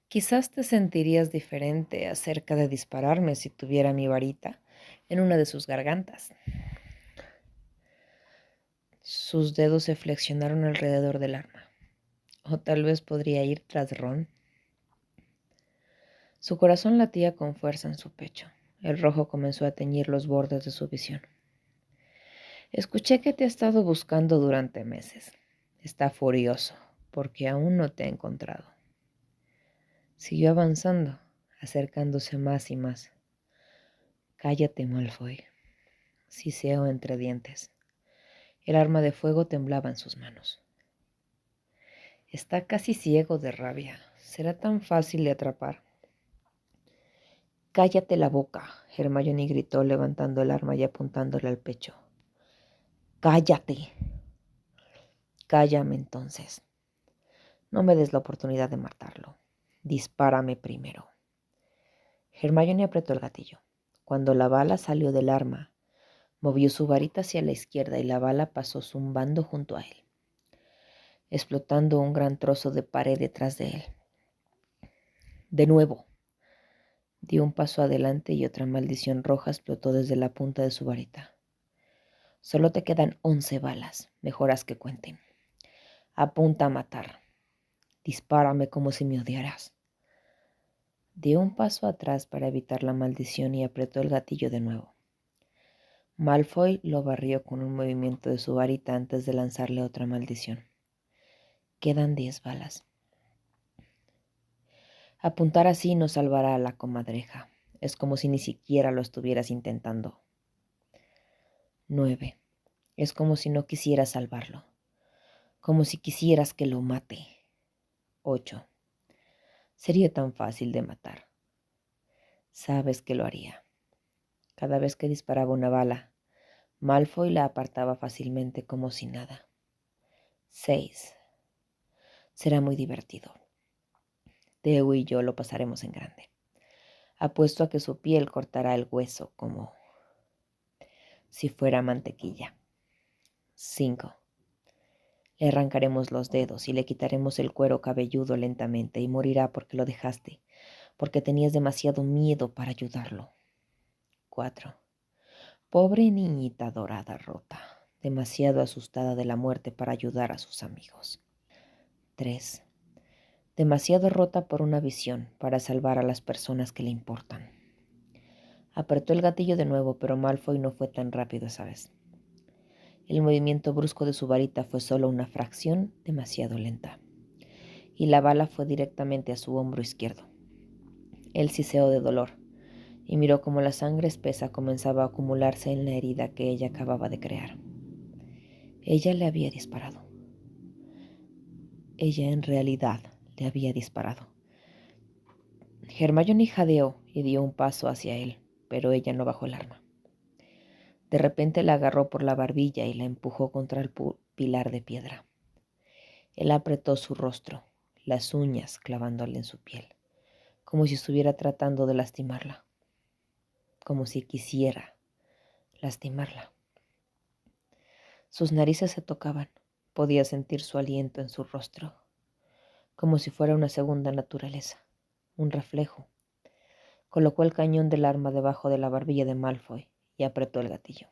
Quizás te sentirías diferente acerca de dispararme si tuviera mi varita en una de sus gargantas. Sus dedos se flexionaron alrededor del arma. O tal vez podría ir tras Ron. Su corazón latía con fuerza en su pecho. El rojo comenzó a teñir los bordes de su visión. Escuché que te ha estado buscando durante meses. Está furioso porque aún no te ha encontrado. Siguió avanzando, acercándose más y más. Cállate, Malfoy, siseó entre dientes. El arma de fuego temblaba en sus manos. Está casi ciego de rabia. Será tan fácil de atrapar. Cállate la boca, Hermione gritó levantando el arma y apuntándole al pecho. Cállate. Cállame entonces. No me des la oportunidad de matarlo. Dispárame primero. Hermione apretó el gatillo. Cuando la bala salió del arma, movió su varita hacia la izquierda y la bala pasó zumbando junto a él, explotando un gran trozo de pared detrás de él. De nuevo. Dio un paso adelante y otra maldición roja explotó desde la punta de su varita. Solo te quedan 11 balas. Mejor haz que cuenten. Apunta a matar. Dispárame como si me odiaras. Dio un paso atrás para evitar la maldición y apretó el gatillo de nuevo. Malfoy lo barrió con un movimiento de su varita antes de lanzarle otra maldición. Quedan 10 balas. Apuntar así no salvará a la comadreja. Es como si ni siquiera lo estuvieras intentando. 9. Es como si no quisieras salvarlo. Como si quisieras que lo mate. 8. Sería tan fácil de matar. Sabes que lo haría. Cada vez que disparaba una bala, Malfoy la apartaba fácilmente como si nada. 6. Será muy divertido. Dewey y yo lo pasaremos en grande. Apuesto a que su piel cortará el hueso como si fuera mantequilla. 5. Le arrancaremos los dedos y le quitaremos el cuero cabelludo lentamente y morirá porque lo dejaste, porque tenías demasiado miedo para ayudarlo. 4. Pobre niñita dorada rota, demasiado asustada de la muerte para ayudar a sus amigos. 3. Demasiado rota por una visión para salvar a las personas que le importan. Apretó el gatillo de nuevo, pero Malfoy no fue tan rápido esa vez. El movimiento brusco de su varita fue solo una fracción demasiado lenta, y la bala fue directamente a su hombro izquierdo. Él siseó de dolor, y miró cómo la sangre espesa comenzaba a acumularse en la herida que ella acababa de crear. Ella le había disparado. Ella en realidad le había disparado. Hermione jadeó y dio un paso hacia él, pero ella no bajó el arma. De repente la agarró por la barbilla y la empujó contra el pilar de piedra. Él apretó su rostro, las uñas clavándole en su piel, como si estuviera tratando de lastimarla, como si quisiera lastimarla. Sus narices se tocaban, podía sentir su aliento en su rostro, como si fuera una segunda naturaleza, un reflejo. Colocó el cañón del arma debajo de la barbilla de Malfoy y apretó el gatillo.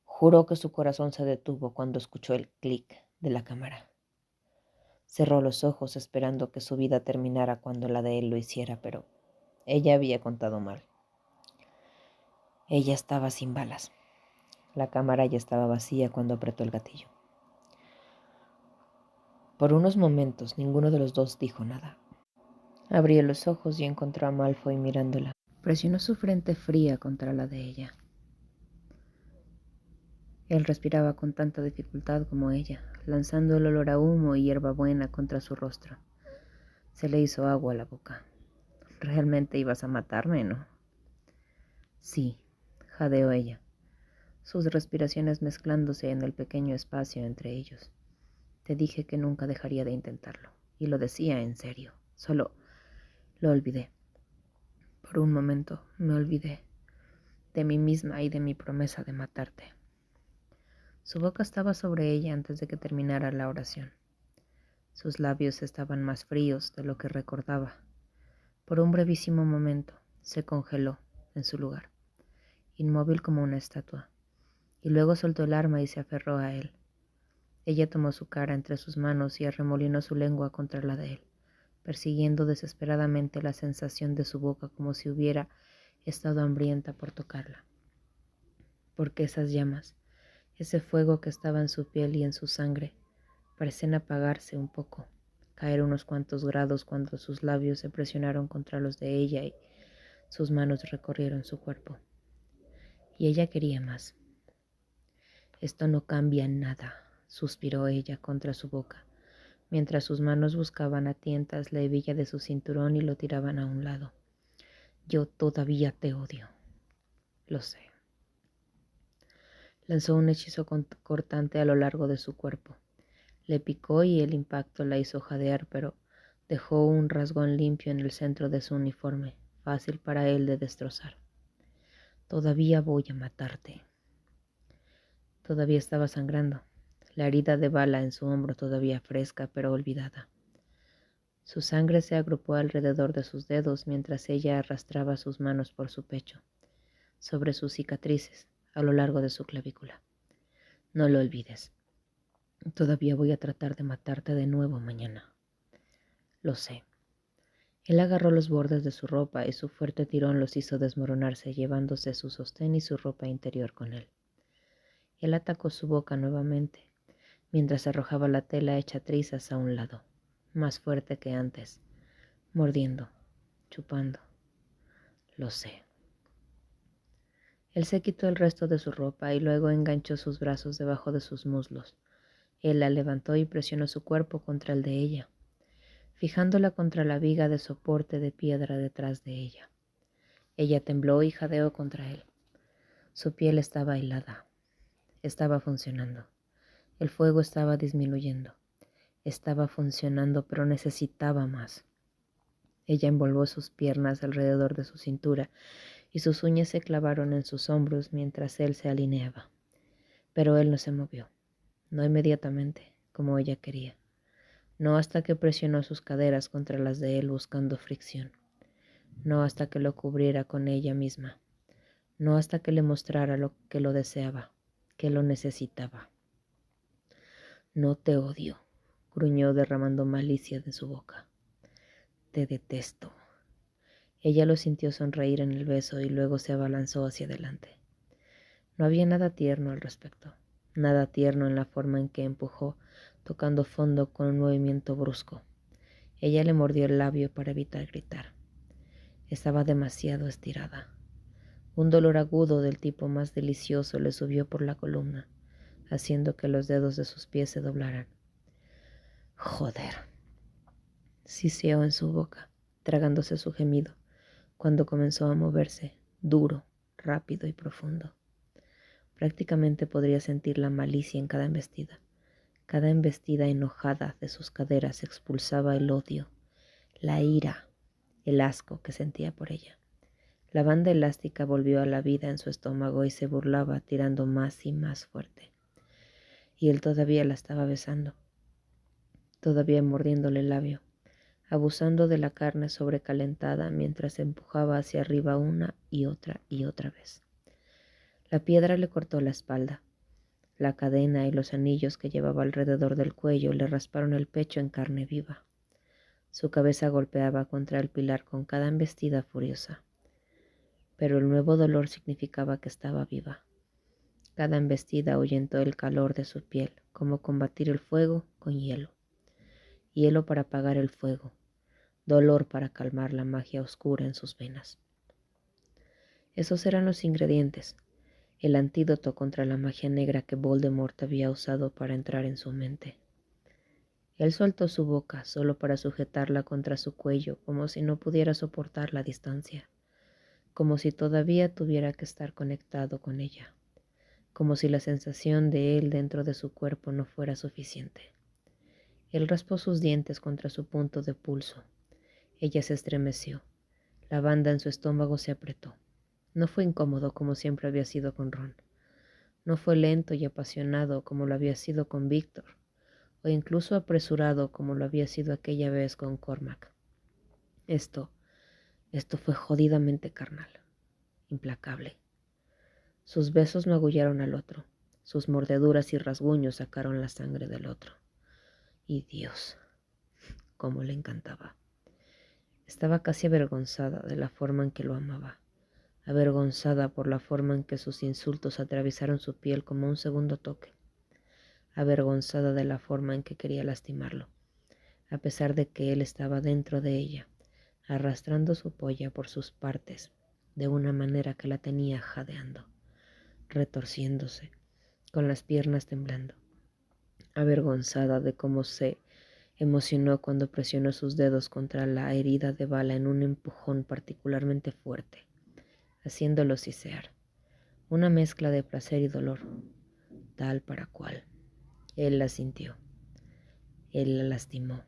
Juró que su corazón se detuvo cuando escuchó el clic de la cámara. Cerró los ojos esperando que su vida terminara cuando la de él lo hiciera, pero ella había contado mal. Ella estaba sin balas. La cámara ya estaba vacía cuando apretó el gatillo. Por unos momentos ninguno de los dos dijo nada. Abrió los ojos y encontró a Malfoy mirándola. Presionó su frente fría contra la de ella. Él respiraba con tanta dificultad como ella, lanzando el olor a humo y hierbabuena contra su rostro. Se le hizo agua a la boca. ¿Realmente ibas a matarme, no? Sí, jadeó ella, sus respiraciones mezclándose en el pequeño espacio entre ellos. Te dije que nunca dejaría de intentarlo, y lo decía en serio. Solo lo olvidé. Por un momento me olvidé de mí misma y de mi promesa de matarte. Su boca estaba sobre ella antes de que terminara la oración. Sus labios estaban más fríos de lo que recordaba. Por un brevísimo momento se congeló en su lugar, inmóvil como una estatua, y luego soltó el arma y se aferró a él. Ella tomó su cara entre sus manos y arremolinó su lengua contra la de él, persiguiendo desesperadamente la sensación de su boca como si hubiera estado hambrienta por tocarla. Porque esas llamas, ese fuego que estaba en su piel y en su sangre, parecían apagarse un poco, caer unos cuantos grados cuando sus labios se presionaron contra los de ella y sus manos recorrieron su cuerpo. Y ella quería más. Esto no cambia nada, suspiró ella contra su boca, mientras sus manos buscaban a tientas la hebilla de su cinturón y lo tiraban a un lado. Yo todavía te odio. Lo sé. Lanzó un hechizo cortante a lo largo de su cuerpo. Le picó y el impacto la hizo jadear, pero dejó un rasgón limpio en el centro de su uniforme, fácil para él de destrozar. Todavía voy a matarte. Todavía estaba sangrando, la herida de bala en su hombro todavía fresca pero olvidada. Su sangre se agrupó alrededor de sus dedos mientras ella arrastraba sus manos por su pecho, sobre sus cicatrices, a lo largo de su clavícula. No lo olvides. Todavía voy a tratar de matarte de nuevo mañana. Lo sé. Él agarró los bordes de su ropa y su fuerte tirón los hizo desmoronarse, llevándose su sostén y su ropa interior con él. Él atacó su boca nuevamente, mientras arrojaba la tela hecha trizas a un lado, más fuerte que antes, mordiendo, chupando. Lo sé. Él se quitó el resto de su ropa y luego enganchó sus brazos debajo de sus muslos. Él la levantó y presionó su cuerpo contra el de ella, fijándola contra la viga de soporte de piedra detrás de ella. Ella tembló y jadeó contra él. Su piel estaba helada. Estaba funcionando. El fuego estaba disminuyendo. Estaba funcionando, pero necesitaba más. Ella envolvió sus piernas alrededor de su cintura y sus uñas se clavaron en sus hombros mientras él se alineaba. Pero él no se movió. No inmediatamente, como ella quería. No hasta que presionó sus caderas contra las de él buscando fricción. No hasta que lo cubriera con ella misma. No hasta que le mostrara lo que lo deseaba, que lo necesitaba. No te odio, gruñó derramando malicia de su boca. Te detesto. Ella lo sintió sonreír en el beso y luego se abalanzó hacia adelante. No había nada tierno al respecto, nada tierno en la forma en que empujó, tocando fondo con un movimiento brusco. Ella le mordió el labio para evitar gritar. Estaba demasiado estirada. Un dolor agudo del tipo más delicioso le subió por la columna, haciendo que los dedos de sus pies se doblaran. Joder, siseó en su boca, tragándose su gemido, cuando comenzó a moverse, duro, rápido y profundo. Prácticamente podría sentir la malicia en cada embestida. Cada embestida enojada de sus caderas expulsaba el odio, la ira, el asco que sentía por ella. La banda elástica volvió a la vida en su estómago y se burlaba, tirando más y más fuerte. Y él todavía la estaba besando, todavía mordiéndole el labio, abusando de la carne sobrecalentada mientras empujaba hacia arriba una y otra vez. La piedra le cortó la espalda. La cadena y los anillos que llevaba alrededor del cuello le rasparon el pecho en carne viva. Su cabeza golpeaba contra el pilar con cada embestida furiosa. Pero el nuevo dolor significaba que estaba viva. Cada embestida ahuyentó el calor de su piel, como combatir el fuego con hielo. Hielo para apagar el fuego, dolor para calmar la magia oscura en sus venas. Esos eran los ingredientes, el antídoto contra la magia negra que Voldemort había usado para entrar en su mente. Él soltó su boca solo para sujetarla contra su cuello, como si no pudiera soportar la distancia, como si todavía tuviera que estar conectado con ella, como si la sensación de él dentro de su cuerpo no fuera suficiente. Él raspó sus dientes contra su punto de pulso. Ella se estremeció. La banda en su estómago se apretó. No fue incómodo como siempre había sido con Ron. No fue lento y apasionado como lo había sido con Víctor, o incluso apresurado como lo había sido aquella vez con Cormac. Esto fue jodidamente carnal, implacable. Sus besos magullaron al otro, sus mordeduras y rasguños sacaron la sangre del otro. Y Dios, cómo le encantaba. Estaba casi avergonzada de la forma en que lo amaba, avergonzada por la forma en que sus insultos atravesaron su piel como un segundo toque, avergonzada de la forma en que quería lastimarlo, a pesar de que él estaba dentro de ella, arrastrando su polla por sus partes, de una manera que la tenía jadeando, retorciéndose, con las piernas temblando, avergonzada de cómo se emocionó cuando presionó sus dedos contra la herida de bala en un empujón particularmente fuerte, haciéndolo sisear, una mezcla de placer y dolor, tal para cual. Él la sintió, él la lastimó,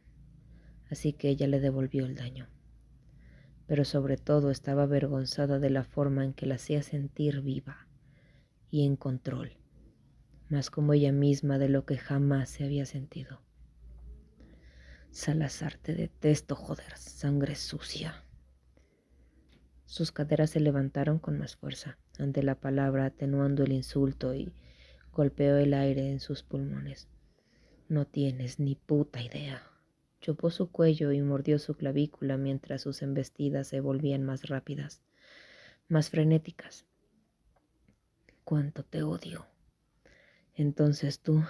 así que ella le devolvió el daño. Pero sobre todo estaba avergonzada de la forma en que la hacía sentir viva y en control, más como ella misma de lo que jamás se había sentido. Salazar, te detesto, joder, sangre sucia. Sus caderas se levantaron con más fuerza ante la palabra, atenuando el insulto, y golpeó el aire en sus pulmones. No tienes ni puta idea. Chupó su cuello y mordió su clavícula mientras sus embestidas se volvían más rápidas, más frenéticas. Cuánto te odio. Entonces tú,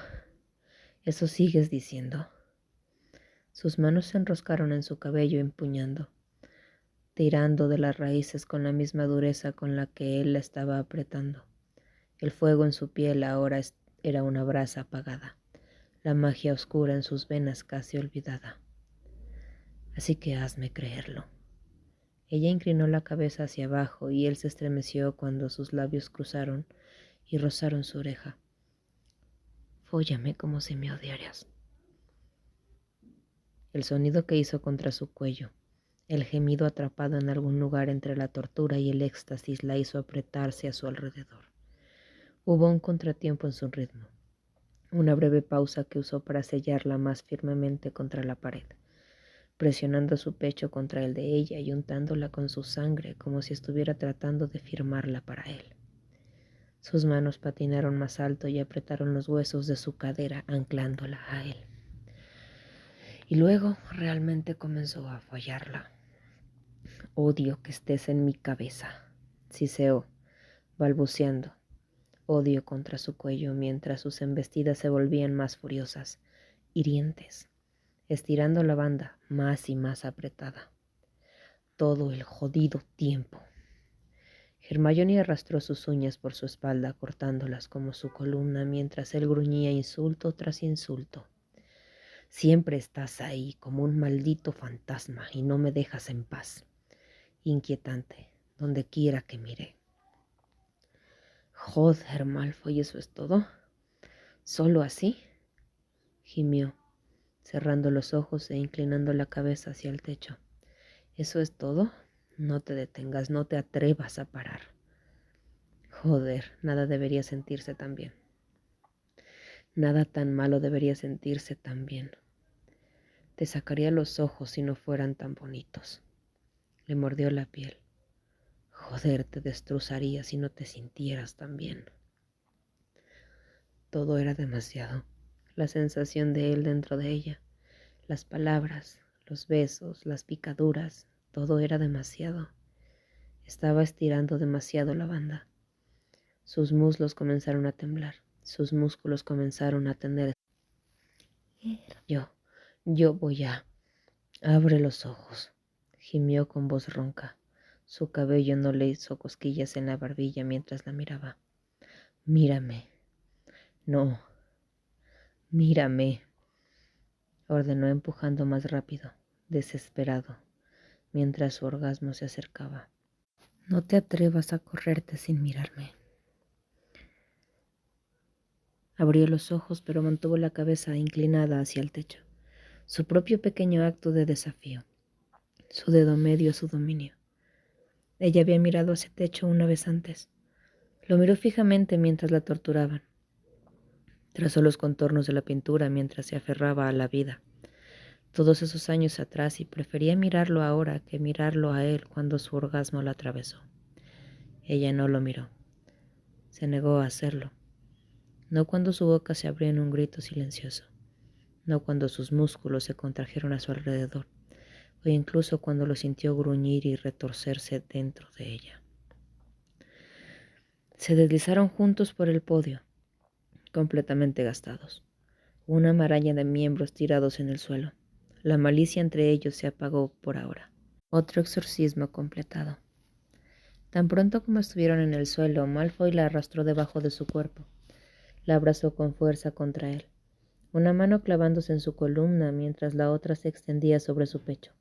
eso sigues diciendo. Sus manos se enroscaron en su cabello empuñando, tirando de las raíces con la misma dureza con la que él la estaba apretando. El fuego en su piel ahora era una brasa apagada, la magia oscura en sus venas casi olvidada. Así que hazme creerlo. Ella inclinó la cabeza hacia abajo y él se estremeció cuando sus labios cruzaron y rozaron su oreja. Fóllame como si me odiaras. El sonido que hizo contra su cuello, el gemido atrapado en algún lugar entre la tortura y el éxtasis la hizo apretarse a su alrededor. Hubo un contratiempo en su ritmo, una breve pausa que usó para sellarla más firmemente contra la pared, presionando su pecho contra el de ella y untándola con su sangre como si estuviera tratando de firmarla para él. Sus manos patinaron más alto y apretaron los huesos de su cadera anclándola a él. Y luego realmente comenzó a follarla. Odio que estés en mi cabeza, siseó, balbuceando. Odio contra su cuello mientras sus embestidas se volvían más furiosas, hirientes, estirando la banda más y más apretada. Todo el jodido tiempo. Hermione arrastró sus uñas por su espalda, cortándolas como su columna mientras él gruñía insulto tras insulto. Siempre estás ahí como un maldito fantasma y no me dejas en paz. Inquietante, donde quiera que mire. Joder, Malfoy, ¿eso es todo? ¿Solo así? Gimió, cerrando los ojos e inclinando la cabeza hacia el techo. ¿Eso es todo? No te detengas, no te atrevas a parar. Joder, nada debería sentirse tan bien. Nada tan malo debería sentirse tan bien. Te sacaría los ojos si no fueran tan bonitos. Le mordió la piel. Joder, te destrozaría si no te sintieras tan bien. Todo era demasiado. La sensación de él dentro de ella, las palabras, los besos, las picaduras, todo era demasiado. Estaba estirando demasiado la banda. Sus muslos comenzaron a temblar, sus músculos comenzaron a tener. Yo voy a... Abre los ojos, gimió con voz ronca. Su cabello no le hizo cosquillas en la barbilla mientras la miraba. Mírame. No. Mírame, ordenó empujando más rápido, desesperado, mientras su orgasmo se acercaba. No te atrevas a correrte sin mirarme. Abrió los ojos, pero mantuvo la cabeza inclinada hacia el techo. Su propio pequeño acto de desafío. Su dedo medio a su dominio. Ella había mirado hacia el techo una vez antes. Lo miró fijamente mientras la torturaban. Trazó los contornos de la pintura mientras se aferraba a la vida. Todos esos años atrás, y prefería mirarlo ahora que mirarlo a él cuando su orgasmo la atravesó. Ella no lo miró. Se negó a hacerlo. No cuando su boca se abrió en un grito silencioso. No cuando sus músculos se contrajeron a su alrededor. O incluso cuando lo sintió gruñir y retorcerse dentro de ella. Se deslizaron juntos por el podio, completamente gastados. Una maraña de miembros tirados en el suelo. La malicia entre ellos se apagó por ahora. Otro exorcismo completado. Tan pronto como estuvieron en el suelo, Malfoy la arrastró debajo de su cuerpo. La abrazó con fuerza contra él, una mano clavándose en su columna mientras la otra se extendía sobre su pecho.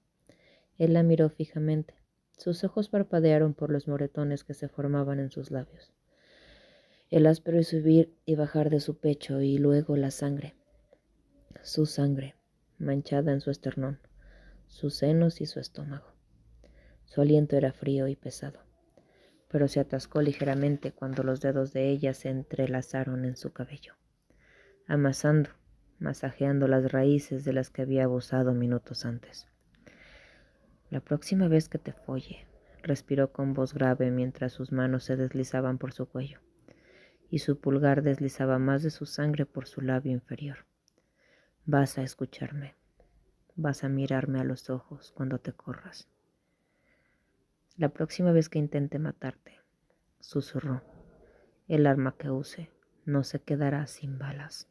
Él la miró fijamente. Sus ojos parpadearon por los moretones que se formaban en sus labios. El áspero subir y bajar de su pecho y luego la sangre. Su sangre, manchada en su esternón, sus senos y su estómago. Su aliento era frío y pesado, pero se atascó ligeramente cuando los dedos de ella se entrelazaron en su cabello, amasando, masajeando las raíces de las que había abusado minutos antes. La próxima vez que te folle, respiró con voz grave mientras sus manos se deslizaban por su cuello, y su pulgar deslizaba más de su sangre por su labio inferior. Vas a escucharme. Vas a mirarme a los ojos cuando te corras. La próxima vez que intente matarte, susurró, el arma que use no se quedará sin balas.